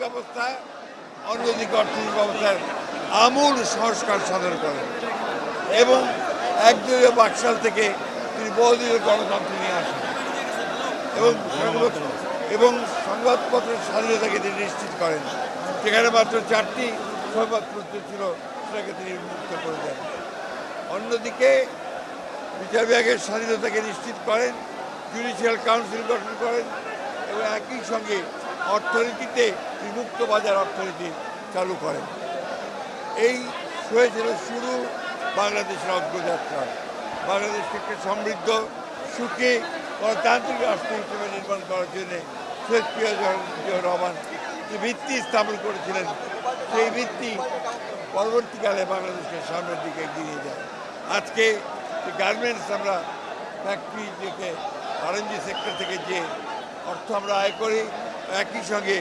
ব্যবস্থা, অন্যদিকে অর্থনৈতিক ব্যবস্থার আমূল সংস্কার সাধন করেন এবং একদলীয় বাকশাল থেকে তিনি বহুদলীয় গণতন্ত্র নিয়ে আসেন এবং সংবাদপত্রের স্বাধীনতাকে তিনি নিশ্চিত করেন। সেখানে মাত্র 4টি সংবাদপত্র ছিল, সেটাকে তিনি মুক্ত করে দেন। অন্যদিকে বিচার বিভাগের স্বাধীনতাকে নিশ্চিত করেন, জুডিশিয়াল কাউন্সিল গঠন করেন এবং একই সঙ্গে অর্থনীতিতে মুক্ত বাজার অর্থনীতি চালু করেন। এই হয়েছিল শুরু বাংলাদেশের অগ্রযাত্রা। বাংলাদেশকে একটি সমৃদ্ধ, সুখী, গণতান্ত্রিক রাষ্ট্র হিসেবে নির্মাণ করার জন্য শেখ জিয়াউর রহমান যে ভিত্তি স্থাপন করেছিলেন, সেই ভিত্তি পরবর্তীকালে বাংলাদেশকে সামনের দিকে এগিয়ে যায়। আজকে গার্মেন্টস আমরা ফ্যাক্টরি থেকে, আরএনজি সেক্টর থেকে যে অর্থ আমরা আয় করি, একই সঙ্গে